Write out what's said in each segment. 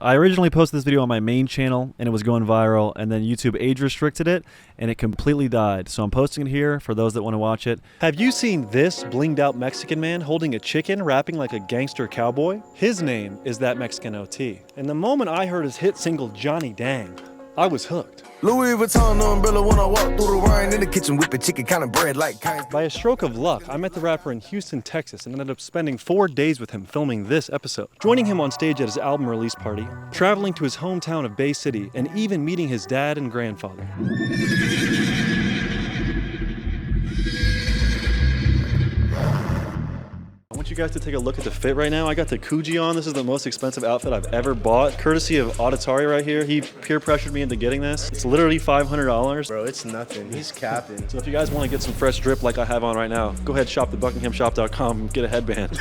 I originally posted this video on my main channel and it was going viral, and then YouTube age restricted it and it completely died. So I'm posting it here for those that want to watch it. Have you seen this blinged out Mexican man holding a chicken rapping like a gangster cowboy? His name is That Mexican OT. And the moment I heard his hit single Johnny Dang, I was hooked. Louis Vuitton umbrella when I walk through the rain in the kitchen whipping chicken kind of bread like kind. By a stroke of luck, I met the rapper in Houston, Texas, and ended up spending 4 days with him filming this episode. Joining him on stage at his album release party, traveling to his hometown of Bay City, and even meeting his dad and grandfather. I want you guys to take a look at the fit right now. I got the Kuji on. This is the most expensive outfit I've ever bought, courtesy of Odetari right here. He peer pressured me into getting this. It's literally $500. Bro, it's nothing. He's capping. So if you guys want to get some fresh drip like I have on right now, go ahead, shop at buckinghamshop.com and get a headband.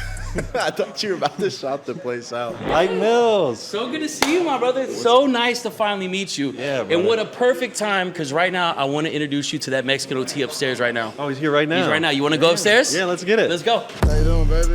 I thought you were about to shop the place out. Mike Mills. So good to see you, my brother. It's so nice to finally meet you. Yeah, brother. And what a perfect time, because right now I want to introduce you to that Mexican OT upstairs right now. Oh, he's here right now. He's right now. You want to go upstairs? Yeah, let's get it. Let's go. How you doing, baby?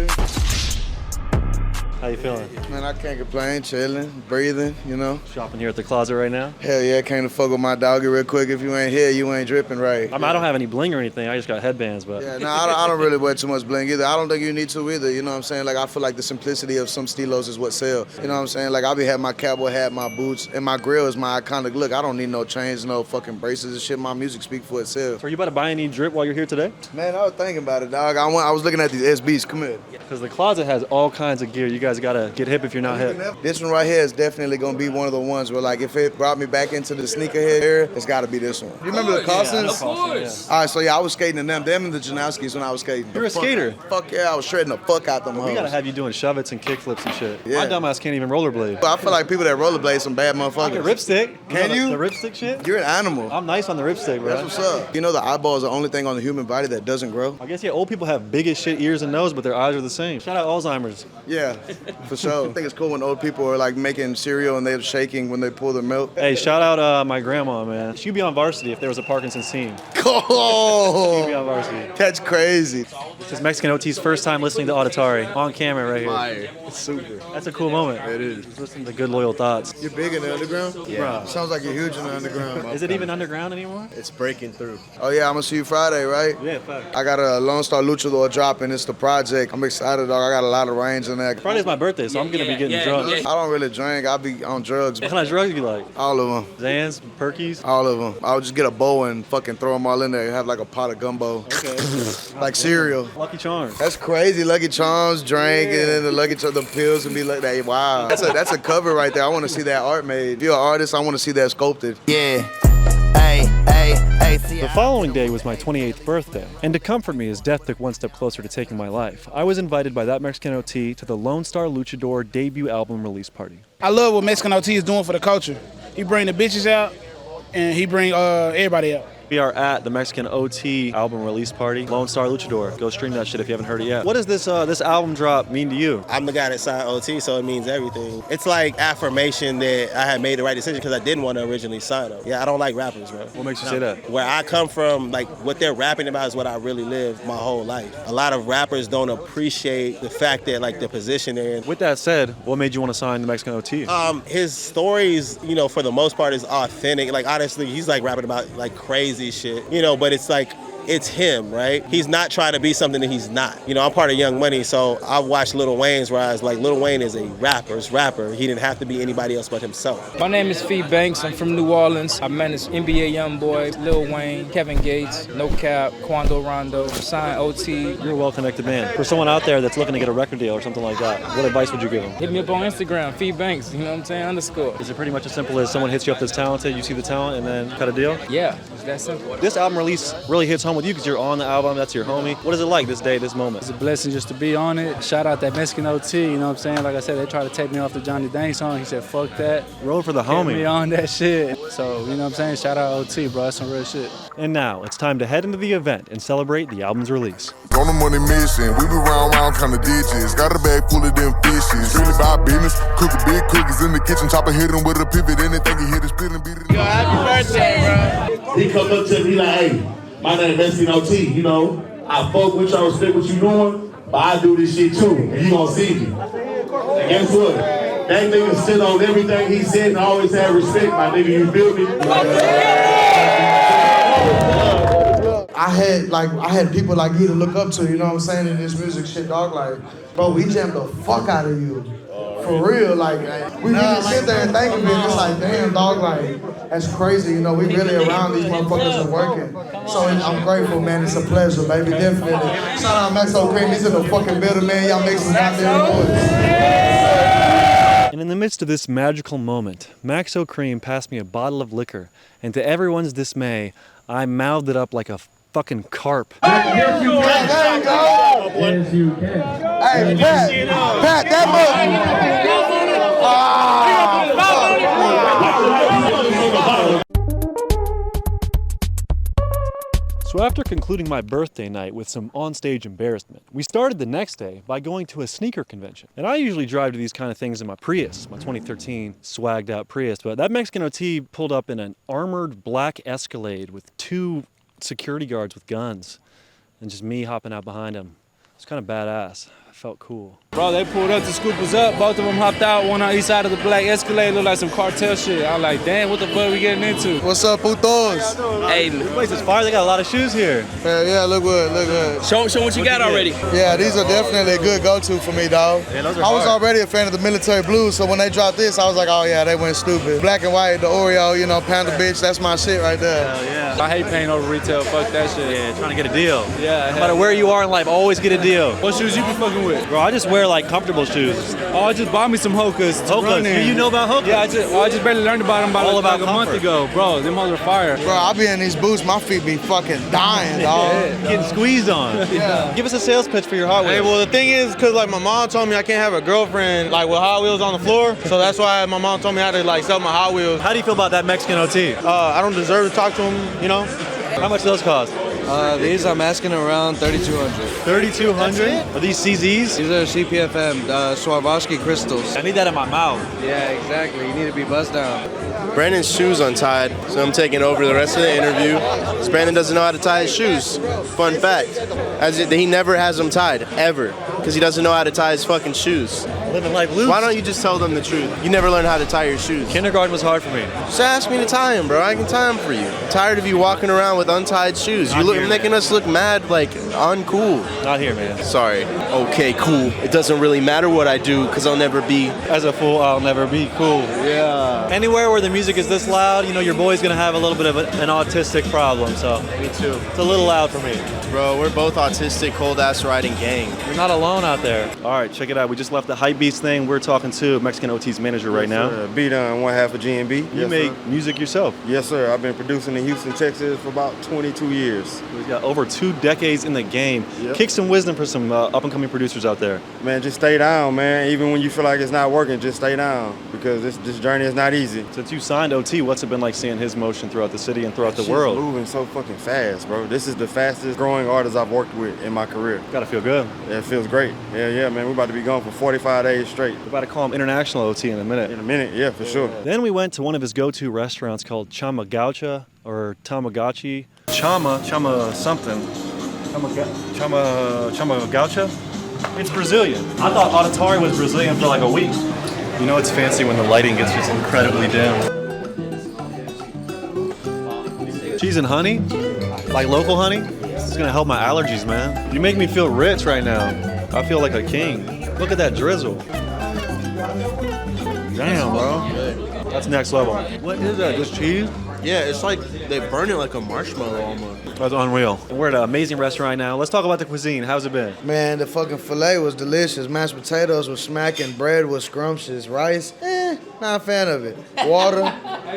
How you feeling? Man, I can't complain, chilling, breathing, you know. Shopping here at the closet right now? Hell yeah, came to fuck with my doggy real quick. If you ain't here, you ain't dripping right. I mean, I don't have any bling or anything. I just got headbands, but. Yeah, no, I don't really wear too much bling either. I don't think you need to either, you know what I'm saying? Like, I feel like the simplicity of some stilos is what sell. You know what I'm saying? Like, I'll be having my cowboy hat, my boots, and my grill is my iconic look. I don't need no chains, no fucking braces and shit. My music speak for itself. So are you about to buy any drip while you're here today? Man, I was thinking about it, dog. I was looking at these SBs. Come here. Because the closet has all kinds of gear. You guys gotta get hip if you're not hip. This one right here is definitely gonna be one of the ones where, like, if it brought me back into the sneakerhead era, it's gotta be this one. You remember the Costins? Of course. All right, so yeah, I was skating in them and the Janowskis when I was skating. You're a skater? Fuck yeah, I was shredding the fuck out them We hoes. gotta have you doing shove-its and kickflips and shit. Yeah. My dumbass can't even rollerblade. I feel like people that rollerblade some bad motherfuckers. I can ripstick. Can know you? The ripstick shit? You're an animal. I'm nice on the ripstick, bro. That's what's up. You know the eyeball is the only thing on the human body that doesn't grow? I guess, yeah, old people have big as shit ears and nose, but their eyes are the same. Shout out Alzheimer's. Yeah, for sure. I think it's cool when old people are like making cereal and they're shaking when they pour the milk. Hey, shout out my grandma, man. She'd be on Varsity if there was a Parkinson's scene. She'd be Oh, on Varsity. that's crazy. This is Mexican OT's first time listening to Odetari on camera right here. Fire. It's super. That's a cool moment. It is. Just listen to good, loyal thoughts. You're big in the underground? Yeah. Sounds like you're huge in the underground. Is it even underground anymore? It's breaking through. Oh yeah, I'm gonna see you Friday, right? Yeah, fact. I got a lonestar luchador dropping. It's the project. I'm excited, dog. I got a lot of range in there. Friday's my birthday, so I'm gonna be getting drunk. I don't really drink. I be on drugs. What kind of drugs do you like? All of them. Xans, Perkies? All of them. I'll just get a bowl and fucking throw them all in there. Have like a pot of gumbo. Okay. Like cereal. Lucky Charms. That's crazy. Lucky Charms, drink, and then the Lucky Charms, the pills, and be like that. Wow. That's a cover right there. I want to see that art made. If you're an artist, I want to see that sculpted. Yeah. The following day was my 28th birthday, and to comfort me as death took one step closer to taking my life, I was invited by That Mexican OT to the Lone Star Luchador debut album release party. I love what Mexican OT is doing for the culture. He bring the bitches out, and he bring everybody out. We are at the Mexican OT album release party, Lone Star Luchador. Go stream that shit if you haven't heard it yet. What does this album drop mean to you? I'm the guy that signed OT, so it means everything. It's like affirmation that I had made the right decision because I didn't want to originally sign them. Yeah, I don't like rappers, bro. What makes you say that? Where I come from, like what they're rapping about is what I really lived my whole life. A lot of rappers don't appreciate the fact that like the position they're in. With that said, what made you want to sign the Mexican OT? His stories, you know, for the most part is authentic. Like honestly, he's like rapping about like crazy shit, you know, but it's like, it's him, right? He's not trying to be something that he's not. You know, I'm part of Young Money, so I've watched Lil Wayne's where I was like, Lil Wayne is a rapper's rapper. He didn't have to be anybody else but himself. My name is Fee Banks. I'm from New Orleans. I manage NBA Youngboy, Lil Wayne, Kevin Gates, No Cap, Quando Rondo, signed OT. You're a well-connected man. For someone out there that's looking to get a record deal or something like that, what advice would you give them? Hit me up on Instagram, Fee Banks, you know what I'm saying, _. Is it pretty much as simple as someone hits you up that's talented, you see the talent, and then cut a deal? Yeah, it's that simple. This album release really hits home with you because you're on the album, that's your homie. What is it like this day, this moment? It's a blessing just to be on it. Shout out that Mexican OT, you know what I'm saying? Like I said, they tried to take me off the Johnny Dang song. He said, fuck that. Roll for the Get homie. me on that shit. So, you know what I'm saying? Shout out OT, bro. That's some real shit. And now, it's time to head into the event and celebrate the album's release. On the money mission, we be round kind of ditches. Got a bag full of them fishes. Really about business, cooking big cookies in the kitchen. Chopper hit him with a pivot, anything he hit is split and beat it. Yo, happy birthday, bro. He come up to me like, hey, my name is Mexican OT, you know. I fuck with y'all, respect what you doing, but I do this shit too, and you gonna see me. And guess what? That nigga sit on everything he said and always have respect, my nigga, you feel me? I had people like you to look up to, you know what I'm saying, in this music shit, dog. Like, bro, we jammed the fuck out of you. For real, like we really sit there and think of it, it's like, damn, dog, like, that's crazy, you know, we really around these motherfuckers and working. So I'm grateful, man, it's a pleasure, baby, definitely. Shout out Maxo Kream, he's in the fucking building, man, y'all make some goddamn noise. And in the midst of this magical moment, Maxo Kream passed me a bottle of liquor, and to everyone's dismay, I mouthed it up like a fucking carp. Yes, you can. There you go. Yes, you can. Hey, Pat, that move. So after concluding my birthday night with some onstage embarrassment, we started the next day by going to a sneaker convention. And I usually drive to these kind of things in my Prius, my 2013 swagged out Prius, but that Mexican OT pulled up in an armored black Escalade with 2 security guards with guns, and just me hopping out behind him. It's kind of badass. I felt cool. Bro, they pulled up to scoop us up. Both of them hopped out. One on each side of the black Escalade. Looked like some cartel shit. I was like, damn, what the fuck we getting into? What's up, putos? Hey, This place is fire. They got a lot of shoes here. Yeah, look good, look good. show what you got already. Yeah, these are definitely a good go-to for me, dog. Yeah, those are I was hard. already a fan of the military blues, so when they dropped this, I was like, oh yeah, they went stupid. Black and white, the Oreo, you know, Panda Bitch, that's my shit right there. Hell yeah. I hate paying over retail. Fuck that shit. Yeah, trying to get a deal. Yeah. No matter where you are in life, always get a deal. What shoes you be fucking with? Bro, I just wear like comfortable shoes. Oh, I just bought me some Hokas. Hokas? Do you know about Hokas? Yeah, I just barely learned about them All about like a month comfort. ago. Bro, them hoes are fire. Bro, I be in these boots, my feet be fucking dying, dog. Getting squeezed on. Yeah. Give us a sales pitch for your Hot Wheels. Hey, well, the thing is, cause like my mom told me I can't have a girlfriend like with Hot Wheels on the floor, so that's why my mom told me how to like sell my Hot Wheels. How do you feel about that Mexican OT? I don't deserve to talk to him, you know. How much do those cost? These I'm asking around 3,200. 3,200? Are these CZs? These are CPFM, Swarovski crystals. I need that in my mouth. Yeah, exactly. You need to be buzzed down. Brandon's shoes untied, so I'm taking over the rest of the interview. 'Cause Brandon doesn't know how to tie his shoes. Fun fact, he never has them tied, ever, because he doesn't know how to tie his fucking shoes. Living life loose. Why don't you just tell them the truth? You never learned how to tie your shoes. Kindergarten was hard for me. Just ask me to tie them, bro. I can tie them for you. I'm tired of you walking around with untied shoes. Not here, Making man. us look mad, like, uncool. Not here, man. Sorry. Okay, cool. It doesn't really matter what I do, because I'll never be. As a fool, I'll never be cool. Yeah. Anywhere where the music is this loud, you know your boy's gonna have a little bit of an autistic problem, so. Me too. It's a little loud for me. Bro, we're both autistic, cold-ass riding gang. You're not alone out there. All right, check it out. We just left the Hype Beats thing. We're talking to Mexican OT's manager right now. B-Done, one half of G&B. You make music yourself. Yes, sir. I've been producing in Houston, Texas for about 22 years. We've got over 2 decades in the game. Yep. Kick some wisdom for some up-and-coming producers out there. Man, just stay down, man. Even when you feel like it's not working, just stay down because this journey is not easy. Since you signed OT, what's it been like seeing his motion throughout the city and throughout the Shit's world? moving so fucking fast, bro. This is the fastest growing artist I've worked with in my career. Gotta feel good. Yeah, it feels great. Yeah, man. We're about to be gone for 45 days straight. We're about to call him International OT in a minute. In a minute, yeah, for sure. Then we went to one of his go-to restaurants called Chama Gaucha or Tamagotchi. Chama something. Chama Gaucha? It's Brazilian. I thought Odetari was Brazilian for like a week. You know it's fancy when the lighting gets just incredibly dim. Cheese and honey? Like local honey? This is gonna help my allergies, man. You make me feel rich right now. I feel like a king. Look at that drizzle. Damn, bro. That's next level. What is that? Just cheese? Yeah, it's like they burn it like a marshmallow almost. That's unreal. We're at an amazing restaurant right now. Let's talk about the cuisine. How's it been? Man, the fucking filet was delicious. Mashed potatoes was smacking. Bread was scrumptious. Rice, not a fan of it. Water,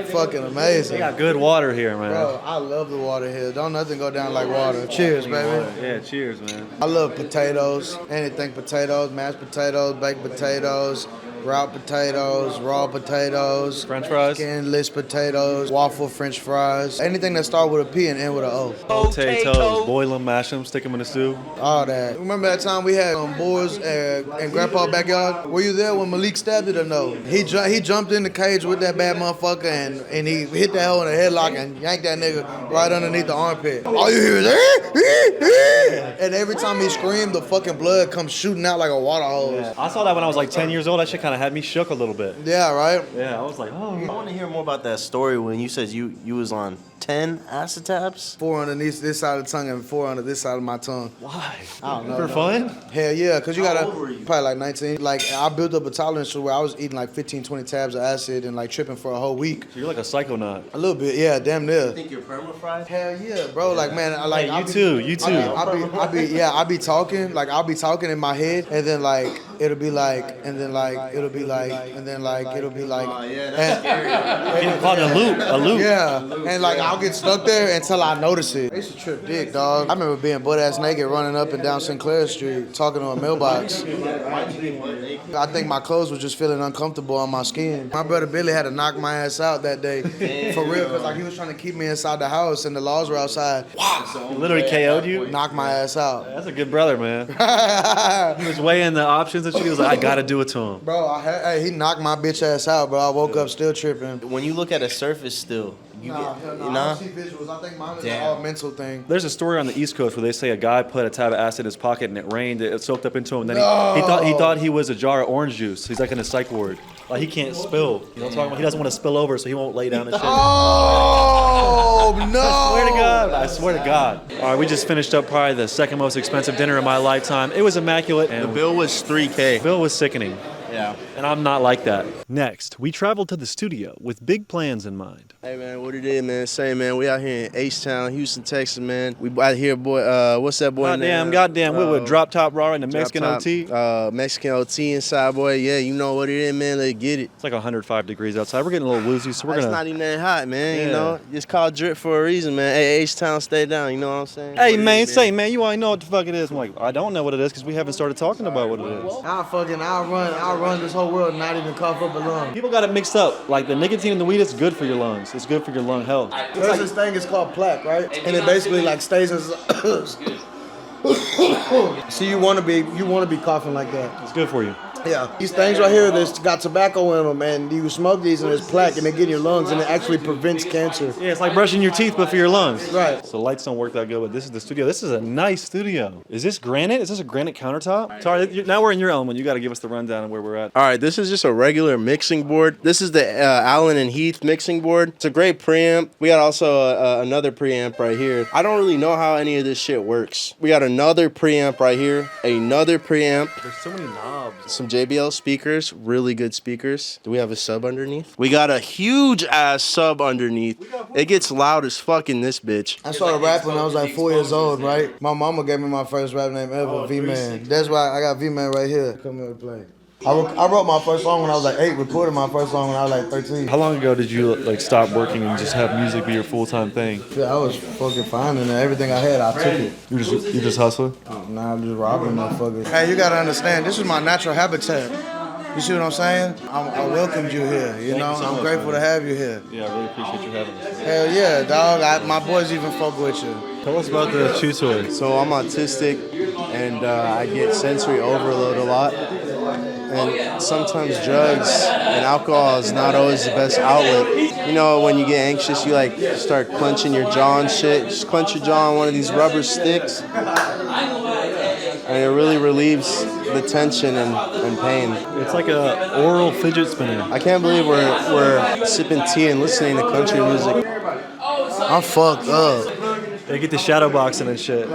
fucking amazing. They got good water here, man. Bro, I love the water here. Don't nothing go down like water. Cheers, baby. Yeah, cheers, man. I love potatoes. Anything potatoes, mashed potatoes, baked potatoes, ground potatoes, raw potatoes, French fries, skinless potatoes, waffle French fries. Anything that start with a P and end with an O. Potatoes, boil them, mash them, stick them in the stew. All that. Remember that time we had boys in Grandpa's backyard? Were you there when Malik stabbed it or no? He jumped in the cage with that bad motherfucker and he hit that hole in the headlock and yanked that nigga right underneath the armpit. All you hear is and every time he screamed, the fucking blood comes shooting out like a water hose. Yeah. I saw that when I was like 10 years old. That shit kind kind of had me shook a little bit. Yeah, right? Yeah, I was like, oh. I want to hear more about that story when you said you was on 10 acid tabs. 4 underneath this side of the tongue and 4 under this side of my tongue. Why? I don't know. For fun? Hell yeah, because you How gotta, old were you? probably like 19. Like, I built up a tolerance to where I was eating like 15, 20 tabs of acid and like tripping for a whole week. So you're like a psychonaut. A little bit, yeah, damn near. You think you're perma-fried? Hell yeah, bro. Like, man, I like. Hey, you too. I be talking. Like, I'll be talking in my head, and then like it'll be like, and then like it'll be like, and then like it'll be like. Oh, yeah, that's scary. It's called a loop. Yeah, and like I'll get stuck there until I notice it. I used to trip dick, dog. I remember being butt ass naked, running up and down Sinclair Street, talking to a mailbox. I think my clothes was just feeling uncomfortable on my skin. My brother Billy had to knock my ass out that day, for real, because like he was trying to keep me inside the house and the laws were outside. He literally KO'd you? Knocked my ass out. That's a good brother, man. He was weighing the options and shit. He was like, I gotta do it to him. Bro, he knocked my bitch ass out, bro. I woke up still tripping. When you look at a surface still, you Nah, get, hell no. you I know? don't see visuals. I think mine is an all mental thing. There's a story on the East Coast where they say a guy put a tab of acid in his pocket and it rained. It soaked up into him. And then he thought he was a jar of orange juice. He's like in a psych ward. Like he can't spill. You know what I'm talking about? He doesn't want to spill over, so he won't lay down and shit. Oh no! I swear to God. All right, we just finished up probably the second most expensive dinner of my lifetime. It was immaculate. And The bill was $3K. the bill was sickening. Yeah. And I'm not like that. Next, we traveled to the studio with big plans in mind. Hey man, what it is, man? Say man, we out here in H-Town, Houston, Texas, man. We out here, boy. What's that boy name? Goddamn, we with Drop Top Raw and the Drop Mexican Top, OT. Mexican OT inside, boy. Yeah, you know what it is, man. Let's get it. It's like 105 degrees outside. We're getting a little woozy, so we're It's gonna. not even that hot, man. Yeah. You know, it's called drip for a reason, man. Hey, H-Town, stay down. You know what I'm saying? Hey What it man, is, say man, you already know what the fuck it is. I'm like, I don't know what it is because we haven't started talking about what it is. I'll run this whole world and not even cough up a lung. People got it mixed up. Like the nicotine in the weed is good for your lungs. It's good for your lung health. There's this thing, it's called plaque, right? And it basically like stays in. See, you want to be coughing like that. It's good for you. Yeah, these things right here, there's got tobacco in them, and you smoke these and there's plaque, and they get in your lungs, and it actually prevents cancer. Yeah, it's like brushing your teeth, but for your lungs. Right. So lights don't work that good, but this is the studio. This is a nice studio. Is this granite? Is this a granite countertop? Tara, now we're in your element. You got to give us the rundown of where we're at. All right, this is just a regular mixing board. This is the Allen and Heath mixing board. It's a great preamp. We got also another preamp right here. I don't really know how any of this shit works. We got another preamp right here, another preamp. There's so many knobs. Some JBL speakers, really good speakers. Do we have a sub underneath? We got a huge ass sub underneath. It gets loud as fuck in this bitch. I started rapping when I was like 4 years old, right? My mama gave me my first rap name ever, V-Man. That's why I got V-Man right here. Come here and play. I wrote my first song when I was like 8, recorded my first song when I was like 13. How long ago did you like stop working and just have music be your full-time thing? Yeah, I was fucking fine and everything I had, I took it. You just hustling? Nah, I'm just robbing motherfuckers. Hey, you gotta understand, this is my natural habitat. You see what I'm saying? I welcomed you here, you know? I'm grateful to have you here. Yeah, I really appreciate you having us. Hell yeah, dog. My boys even fuck with you. Tell us about the chew toy. So I'm autistic and I get sensory overload a lot. And sometimes drugs and alcohol is not always the best outlet. You know, when you get anxious, you like start clenching your jaw and shit. Just clench your jaw on one of these rubber sticks. And it really relieves the tension and pain. It's like a oral fidget spinner. I can't believe we're sipping tea and listening to country music. I'm fucked up. They get the shadow boxing and shit.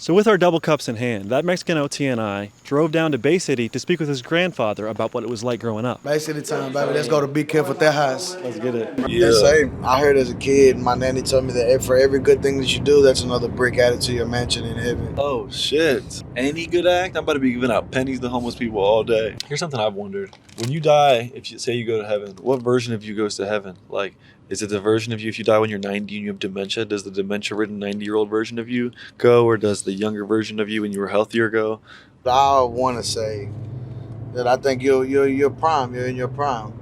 So with our double cups in hand, that Mexican OT and I drove down to Bay City to speak with his grandfather about what it was like growing up. Bay City time, baby. Let's go to Be Careful Tejas. Let's get it. They say, I heard as a kid, my nanny told me that for every good thing that you do, that's another brick added to your mansion in heaven. Oh shit. Any good act, I'm about to be giving out pennies to homeless people all day. Here's something I've wondered. When you die, if you say you go to heaven, what version of you goes to heaven? Like, is it the version of you if you die when you're 90 and you have dementia? Does the dementia-ridden 90-year-old version of you go, or does the younger version of you when you were healthier go? I want to say that I think you're prime. You're in your prime.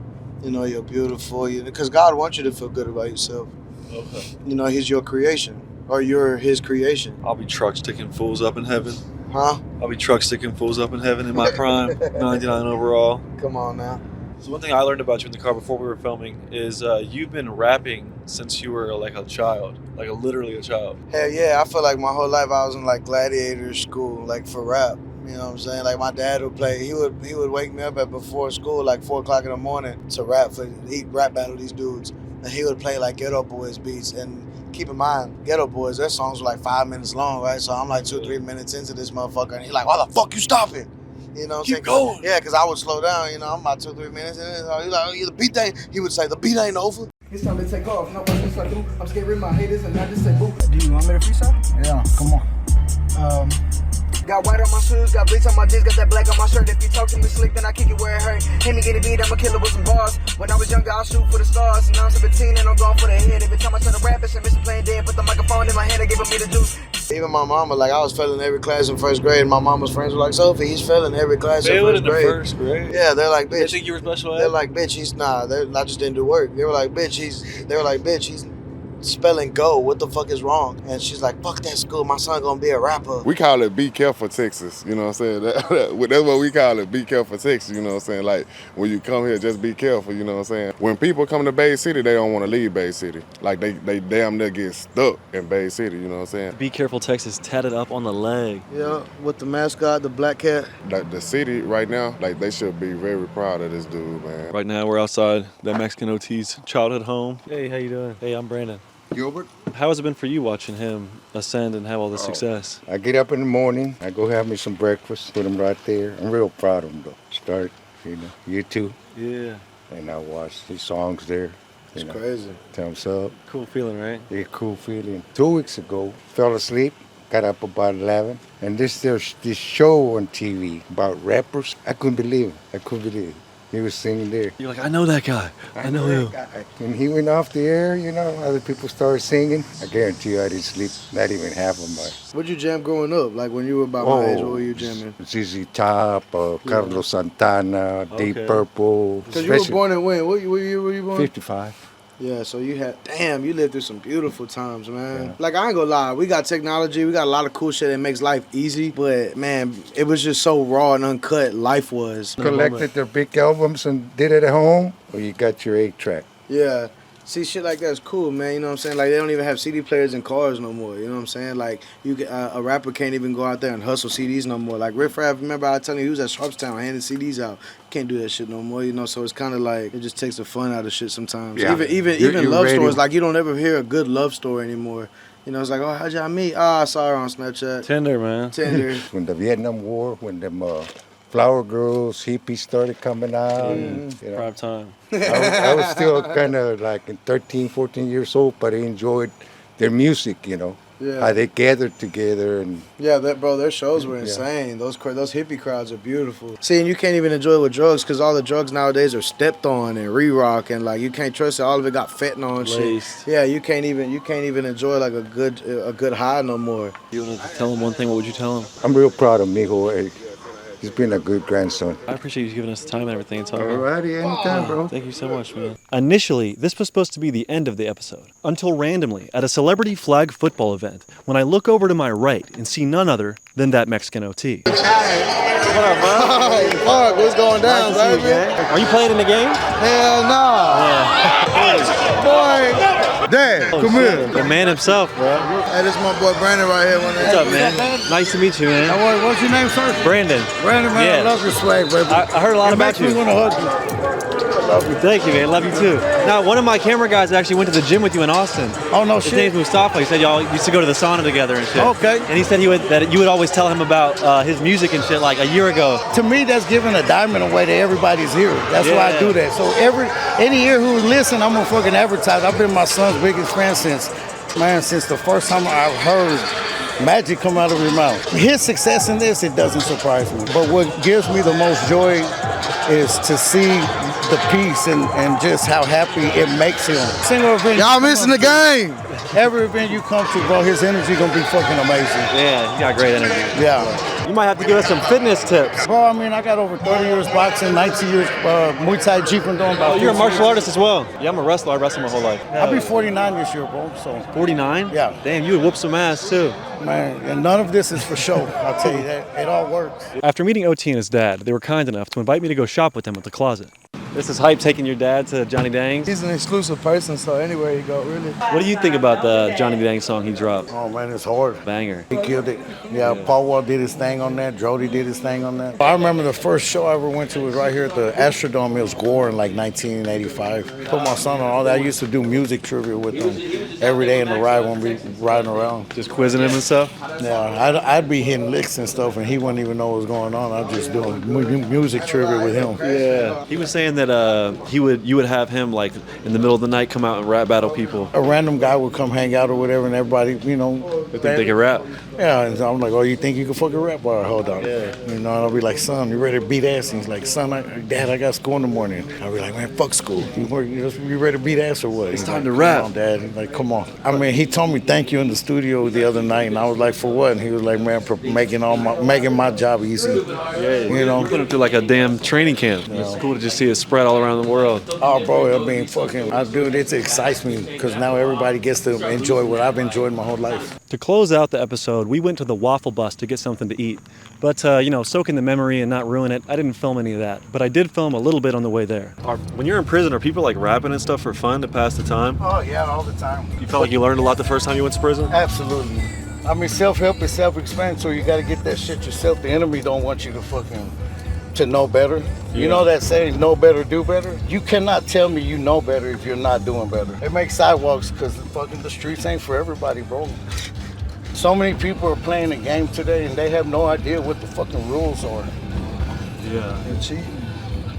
You know, you're beautiful. Because God wants you to feel good about yourself. Okay. You know, He's your creation, or you're His creation. I'll be truck sticking fools up in heaven. Huh? I'll be truck sticking fools up in heaven in my prime, 99 overall. Come on now. So one thing I learned about you in the car before we were filming is you've been rapping since you were like a child, literally a child. Hell yeah, I feel like my whole life I was in like gladiator school, like for rap. You know what I'm saying? Like my dad would play. He would wake me up at before school, like 4 o'clock in the morning, to rap battle these dudes, and he would play like Ghetto Boys beats. And keep in mind, Ghetto Boys, their songs were like 5 minutes long, right? So I'm like 2-3 minutes into this motherfucker, and he's like, "Why the fuck you stopping?" You know what I'm saying? Keep going. Yeah, because I would slow down. You know, I'm about 2-3 minutes in. So he's like, "Oh, the beat ain't." He would say, "The beat ain't over." It's time to take off. Now watch this I do. I'm scared rid of my haters and not just say boo. Do you want me to freestyle? Yeah, come on. Got white on my shoes, got bleach on my jeans, got that black on my shirt. If you talk to me slick, then I kick it where it hurt. Hit me, get it beat, I'm a killer with some bars. When I was younger, I'll shoot for the stars. Now I'm 17 and I'm going for the head. Every time I try to rap, it's a mission playing dead. Put the microphone in my hand and giving me the juice. Even my mama, like I was failing every class in first grade. And my mama's friends were like, "Sophie, he's failing every class in first grade." First grade? Yeah, they're like, "Bitch." They think you were special ed? They're like, "Bitch, he's nah." I just didn't do work. They were like, "Bitch, he's spelling go. What the fuck is wrong?" And she's like, "Fuck that school. My son gonna be a rapper." We call it Be Careful Texas, you know what I'm saying? That's what we call it, Be Careful Texas, you know what I'm saying? Like, when you come here, just be careful, you know what I'm saying? When people come to Bay City, they don't want to leave Bay City. Like, they damn near get stuck in Bay City, you know what I'm saying? Be Careful Texas tatted up on the leg. Yeah, with the mascot, the black cat. Like, the city right now, like, they should be very proud of this dude, man. Right now, we're outside that Mexican OT's childhood home. Hey, how you doing? Hey, I'm Brandon. Gilbert. How has it been for you watching him ascend and have all this success? I get up in the morning, I go have me some breakfast, put him right there. I'm real proud of him though. Start, year 2. Yeah. And I watch his songs there. It's crazy. Thumbs up. Cool feeling, right? Yeah, cool feeling. 2 weeks ago, fell asleep, got up about 11, and there's this show on TV about rappers. I couldn't believe it. He was singing there. You're like, I know that guy. I know him. And he went off the air, other people started singing. I guarantee you I didn't sleep not even half of my. What'd you jam growing up? Like when you were about my age, what were you jamming? ZZ Top, Carlos Santana, Deep Purple. Because you were born in when? What year were you born? 55. Yeah, so you lived through some beautiful times, man. Yeah. Like, I ain't gonna lie, we got technology, we got a lot of cool shit that makes life easy, but, man, it was just so raw and uncut life was. Collected their big albums and did it at home, or you got your 8-track? Yeah. See, shit like that's cool, man, you know what I'm saying? Like, they don't even have CD players in cars no more, you know what I'm saying? Like, a rapper can't even go out there and hustle CDs no more. Like, Riff Raff, remember I was telling you, he was at Sharpstown handing CDs out. Can't do that shit no more, so it's kind of like, it just takes the fun out of shit sometimes. Yeah. Even love stories, like, you don't ever hear a good love story anymore. It's like, oh, how'd y'all meet? I saw her on Snapchat. Tinder, man. Tinder. When the Vietnam War, when them flower girls, hippies started coming out. Prime time. I was still kind of like 13, 14 years old, but I enjoyed their music, Yeah. How they gathered together. And yeah, their shows were insane. Yeah. Those hippie crowds are beautiful. See, and you can't even enjoy it with drugs because all the drugs nowadays are stepped on and re-rock, and like you can't trust it. All of it got fentanyl and shit. Yeah, you can't even enjoy like a good high no more. You want to tell him one thing? What would you tell him? I'm real proud of Mijo. He's been a good grandson. I appreciate you giving us the time and everything. It's all righty, anytime, bro. Thank you so much, man. Initially, this was supposed to be the end of the episode, until randomly, at a celebrity flag football event, when I look over to my right and see none other than that Mexican OT. What up, bro? Hey, fuck, what's going down, nice baby? Are you playing in the game? Hell no. Yeah. Boy. Dad, come here. The man himself, bro. Hey, this is my boy Brandon right here. What's up, man? Nice to meet you, man. What's your name, sir? Brandon. Brandon, man, yeah. I love your swag, baby. I heard a lot about you. It makes me want to hug you. Love you. Thank you, man. Love you, too. Now, one of my camera guys actually went to the gym with you in Austin. Oh, no His shit. name's Mustafa. He said y'all used to go to the sauna together and shit. Okay. And he said that you would always tell him about his music and shit like a year ago. To me, that's giving a diamond away to everybody's ear. That's why I do that. So any ear who listen, I'm gonna fucking advertise. I've been my son's biggest fan since the first time I've heard magic come out of his mouth. His success in this, it doesn't surprise me. But what gives me the most joy is to see the peace and just how happy it makes him. Single event. Y'all missing the game. Every event you come to, bro, his energy gonna be fucking amazing. Yeah, he got great energy. Yeah. You might have to give us some fitness tips. Bro, I mean, I got over 30 years boxing, 19 years Muay Thai, Jeet Kune Do. Oh, you're a martial artist as well. Yeah, I'm a wrestler. I wrestled my whole life. I'll be 49 this year, bro. So 49? Yeah. Damn, you would whoop some ass too. Man, and none of this is for show. I'll tell you that. It all works. After meeting OT and his dad, they were kind enough to invite me to go shop with them at the closet. This is hype taking your dad to Johnny Dang's. He's an exclusive person, so anywhere you go, really. What do you think about the Johnny Dang song he dropped? Oh man, it's hard. Banger. He killed it. Yeah, Paul Wall did his thing on that. Drodi did his thing on that. I remember the first show I ever went to was right here at the Astrodome. It was Gore in like 1985. Put my son on all that. I used to do music trivia with him every day in the ride when we riding around. Just quizzing him and stuff? Yeah, I'd be hitting licks and stuff, and he wouldn't even know what was going on. I'd just doing music trivia with him. Yeah. He was saying that you would have him like in the middle of the night come out and rap battle people. A random guy would come hang out or whatever, and everybody, you know. They think they can rap. Yeah, and I'm like, oh, you think you can fucking rap? All right, hold on. Yeah. You know, and I'll be like, son, you ready to beat ass? And he's like, son, Dad, I got school in the morning. I'll be like, man, fuck school. You ready to beat ass or what? It's he's time like, to rap. Come on, Dad. He's like, come on. I mean, he told me thank you in the studio the other night, and I was like, for what? And he was like, man, for making my job easy. Yeah, you know. You put him through like a damn training camp. Yeah. It's cool to just see it spread all around the world. Oh, bro, I mean, dude, it excites me because now everybody gets to enjoy what I've enjoyed my whole life. To close out the episode, we went to the Waffle Bus to get something to eat. But, soak in the memory and not ruin it, I didn't film any of that. But I did film a little bit on the way there. When you're in prison, are people like rapping and stuff for fun to pass the time? Oh, yeah, all the time. You felt like you learned a lot the first time you went to prison? Absolutely. I mean, self-help is self-explanatory. You got to get that shit yourself. The enemy don't want you to know better. Yeah. You know that saying, know better, do better? You cannot tell me you know better if you're not doing better. They make sidewalks because the streets ain't for everybody, bro. So many people are playing the game today and they have no idea what the fucking rules are. Yeah. They're cheating.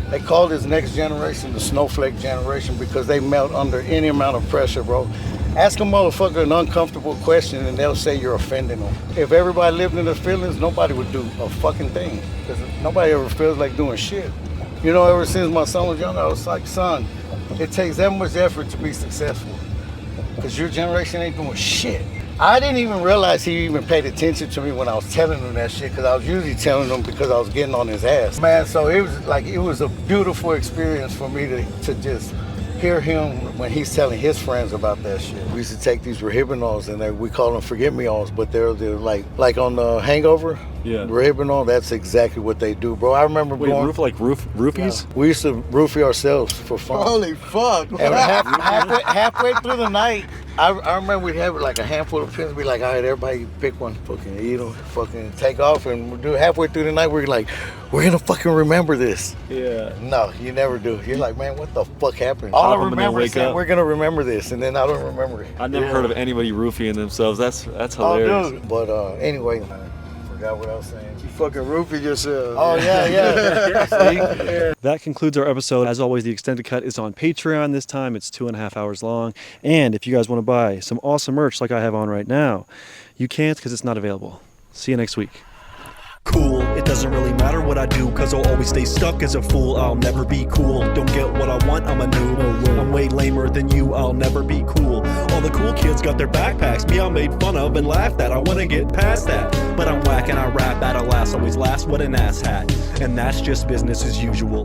They call this next generation the snowflake generation because they melt under any amount of pressure, bro. Ask a motherfucker an uncomfortable question and they'll say you're offending them. If everybody lived in their feelings, nobody would do a fucking thing. Because nobody ever feels like doing shit. You know, ever since my son was young, I was like, son, it takes that much effort to be successful. Because your generation ain't doing shit. I didn't even realize he even paid attention to me when I was telling him that shit, because I was usually telling him because I was getting on his ass. Man, so it was a beautiful experience for me to just hear him when he's telling his friends about that shit. We used to take these Rahibinals and we call them forget-me-alls, but they're like on the Hangover. Yeah. Rahibinol, that's exactly what they do, bro. I remember roofies? Yeah. We used to roofie ourselves for fun. Holy fuck. And halfway through the night, I remember we'd have like a handful of pins. We'd be like, all right, everybody pick one, fucking eat them, fucking take off. And we'd do halfway through the night, we're like, we're going to fucking remember this. Yeah. No, you never do. You're like, man, what the fuck happened? All I remember is that we're going to remember this. And then I don't remember it. I never heard of anybody roofieing themselves. That's hilarious. Oh, dude. But anyway, forgot what I was saying. You fucking roofie yourself. Oh, yeah. See? That concludes our episode. As always, the extended cut is on Patreon this time. It's 2.5 hours long. And if you guys want to buy some awesome merch like I have on right now, you can't because it's not available. See you next week. Cool, it doesn't really matter what I do, cause I'll always stay stuck as a fool. I'll never be cool, don't get what I want, I'm a noob. I'm way lamer than you, I'll never be cool. All the cool kids got their backpacks, me I'm made fun of and laughed at. I wanna get past that, but I'm whack and I rap at a last. Always last, what an ass hat. And that's just business as usual.